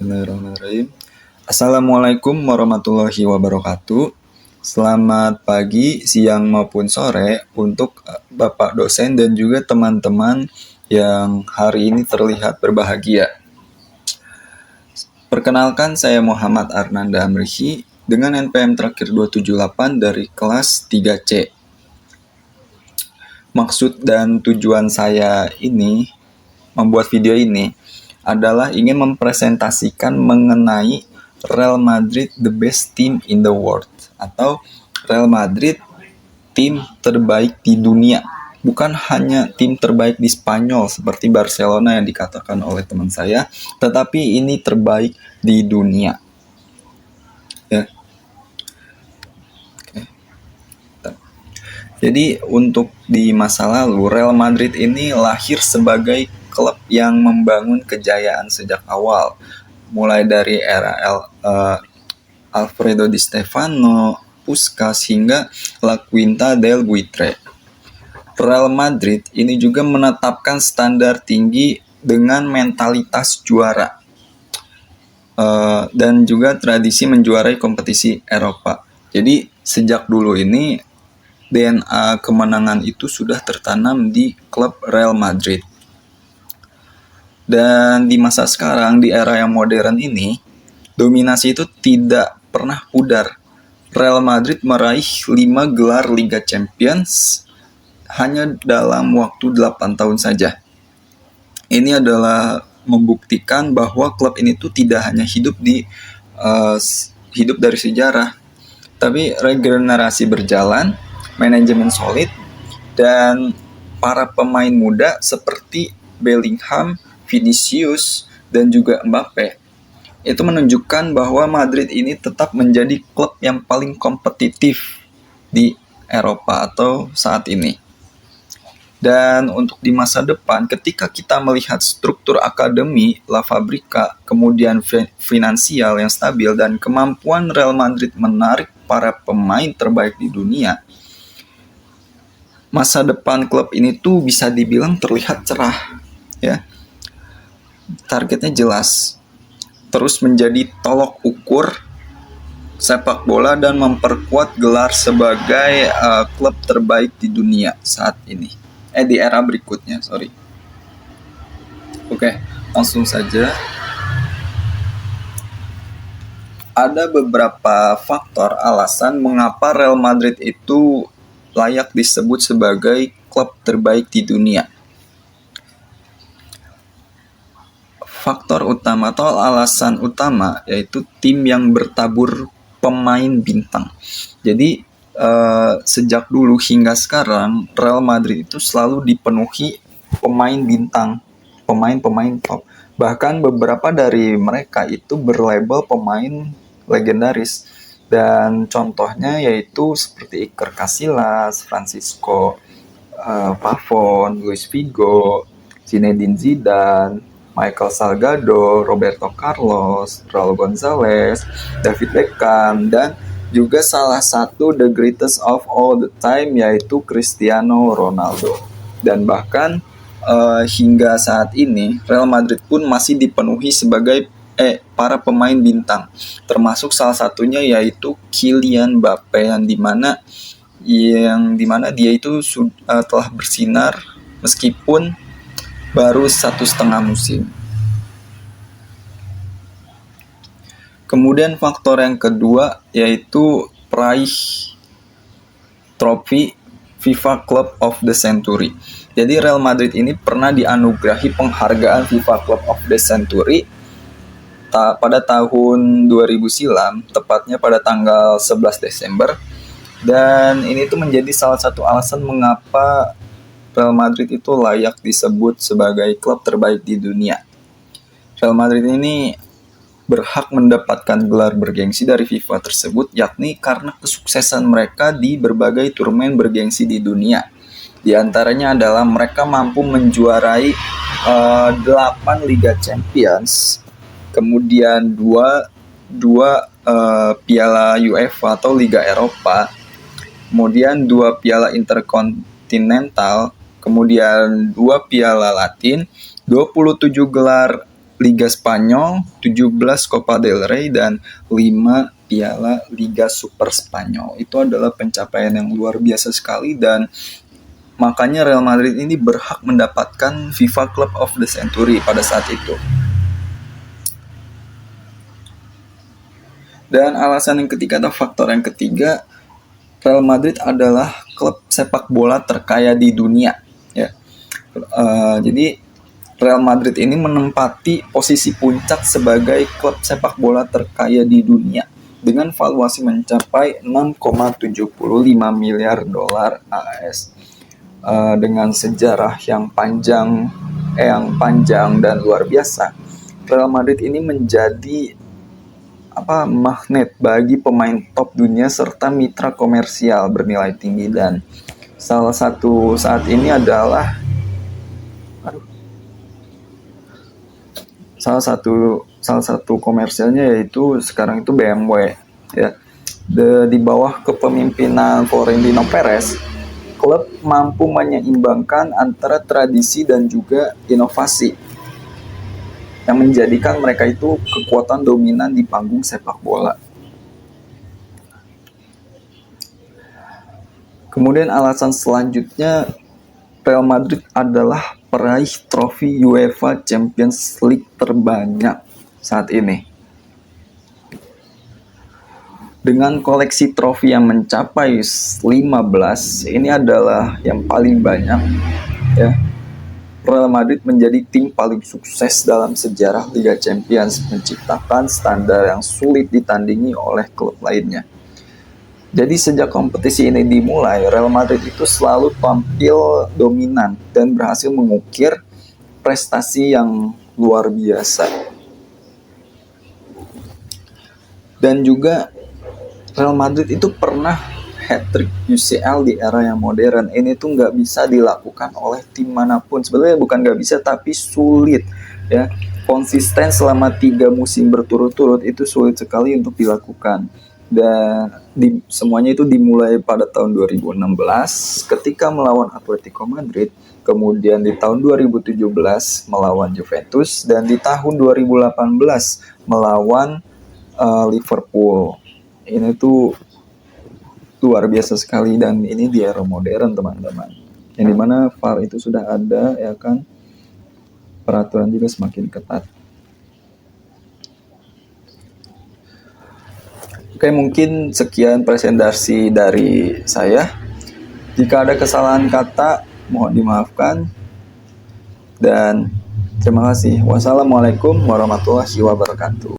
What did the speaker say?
Bismillahirrahmanirrahim. Assalamualaikum warahmatullahi wabarakatuh. Selamat pagi, siang maupun sore untuk Bapak dosen dan juga teman-teman yang hari ini terlihat berbahagia. Perkenalkan, saya Muhammad Arnanda Amrihi dengan NPM terakhir 278 dari kelas 3C. Maksud dan tujuan saya ini membuat video ini adalah ingin mempresentasikan mengenai Real Madrid the best team in the world, atau Real Madrid tim terbaik di dunia. Bukan hanya tim terbaik di Spanyol seperti Barcelona yang dikatakan oleh teman saya, tetapi ini terbaik di dunia. Ya. Jadi untuk di masa lalu, Real Madrid ini lahir sebagai klub yang membangun kejayaan sejak awal, mulai dari era Alfredo Di Stefano, Puskas hingga La Quinta del Buitre. Real Madrid ini juga menetapkan standar tinggi dengan mentalitas juara dan juga tradisi menjuarai kompetisi Eropa. Jadi sejak dulu ini DNA kemenangan itu sudah tertanam di klub Real Madrid. Dan di masa sekarang, di era yang modern ini, dominasi itu tidak pernah pudar. Real Madrid meraih 5 gelar Liga Champions hanya dalam waktu 8 tahun saja. Ini adalah membuktikan bahwa klub ini tuh tidak hanya hidup dari sejarah, tapi regenerasi berjalan, manajemen solid, dan para pemain muda seperti Bellingham, Vinicius, dan juga Mbappe. Itu menunjukkan bahwa Madrid ini tetap menjadi klub yang paling kompetitif di Eropa atau saat ini. Dan untuk di masa depan, ketika kita melihat struktur akademi La Fabrica, kemudian finansial yang stabil, dan kemampuan Real Madrid menarik para pemain terbaik di dunia, masa depan klub ini tuh bisa dibilang terlihat cerah, ya. Targetnya jelas, terus menjadi tolok ukur sepak bola dan memperkuat gelar sebagai klub terbaik di dunia saat ini. Di era berikutnya, Oke, langsung saja. Ada beberapa faktor alasan mengapa Real Madrid itu layak disebut sebagai klub terbaik di dunia. Faktor utama atau alasan utama yaitu tim yang bertabur pemain bintang. Jadi sejak dulu hingga sekarang Real Madrid itu selalu dipenuhi pemain bintang, pemain-pemain top. Bahkan beberapa dari mereka itu berlabel pemain legendaris. Dan contohnya yaitu seperti Iker Casillas, Francisco Pavon, Luis Figo, Zinedine Zidane, Michael Salgado, Roberto Carlos, Raul Gonzalez, David Beckham, dan juga salah satu the greatest of all the time yaitu Cristiano Ronaldo. Dan bahkan hingga saat ini Real Madrid pun masih dipenuhi sebagai para pemain bintang, termasuk salah satunya yaitu Kylian Mbappe yang dimana dia itu telah bersinar meskipun baru 1,5 musim. Kemudian faktor yang kedua yaitu peraih trofi FIFA Club of the Century. Jadi Real Madrid ini pernah dianugerahi penghargaan FIFA Club of the Century pada tahun 2000 silam, tepatnya pada tanggal 11 Desember. Dan ini tuh menjadi salah satu alasan mengapa Real Madrid itu layak disebut sebagai klub terbaik di dunia. Real Madrid ini berhak mendapatkan gelar bergengsi dari FIFA tersebut, yakni karena kesuksesan mereka di berbagai turnamen bergengsi di dunia. Di antaranya adalah mereka mampu menjuarai 8 Liga Champions, kemudian 2 Piala UEFA atau Liga Eropa, kemudian 2 Piala Interkontinental, kemudian 2 Piala Latin, 27 gelar Liga Spanyol, 17 Copa del Rey, dan 5 Piala Liga Super Spanyol. Itu adalah pencapaian yang luar biasa sekali, dan makanya Real Madrid ini berhak mendapatkan FIFA Club of the Century pada saat itu. Dan alasan yang ketiga atau faktor yang ketiga, Real Madrid adalah klub sepak bola terkaya di dunia. Ya. Jadi Real Madrid ini menempati posisi puncak sebagai klub sepak bola terkaya di dunia dengan valuasi mencapai 6,75 miliar dolar AS. Dengan sejarah yang panjang dan luar biasa, Real Madrid ini menjadi magnet bagi pemain top dunia serta mitra komersial bernilai tinggi, dan salah satu saat ini adalah salah satu komersialnya yaitu sekarang itu BMW ya. Di bawah kepemimpinan Florentino Perez, klub mampu menyeimbangkan antara tradisi dan juga inovasi yang menjadikan mereka itu kekuatan dominan di panggung sepak bola. Kemudian alasan selanjutnya, Real Madrid adalah peraih trofi UEFA Champions League terbanyak saat ini. Dengan koleksi trofi yang mencapai 15, ini adalah yang paling banyak ya. Real Madrid menjadi tim paling sukses dalam sejarah Liga Champions, menciptakan standar yang sulit ditandingi oleh klub lainnya. Jadi sejak kompetisi ini dimulai, Real Madrid itu selalu tampil dominan dan berhasil mengukir prestasi yang luar biasa. Dan juga Real Madrid itu pernah hat-trick UCL di era yang modern. Ini tuh nggak bisa dilakukan oleh tim manapun. Sebenarnya bukan nggak bisa, tapi sulit ya. Konsisten selama 3 musim berturut-turut itu sulit sekali untuk dilakukan. Dan semuanya itu dimulai pada tahun 2016 ketika melawan Atletico Madrid, kemudian di tahun 2017 melawan Juventus, dan di tahun 2018 melawan Liverpool. Ini tuh luar biasa sekali, dan ini di era modern teman-teman, yang dimana VAR itu sudah ada ya kan, peraturan juga semakin ketat. Oke, mungkin sekian presentasi dari saya. Jika ada kesalahan kata mohon dimaafkan, dan terima kasih. Wassalamualaikum warahmatullahi wabarakatuh.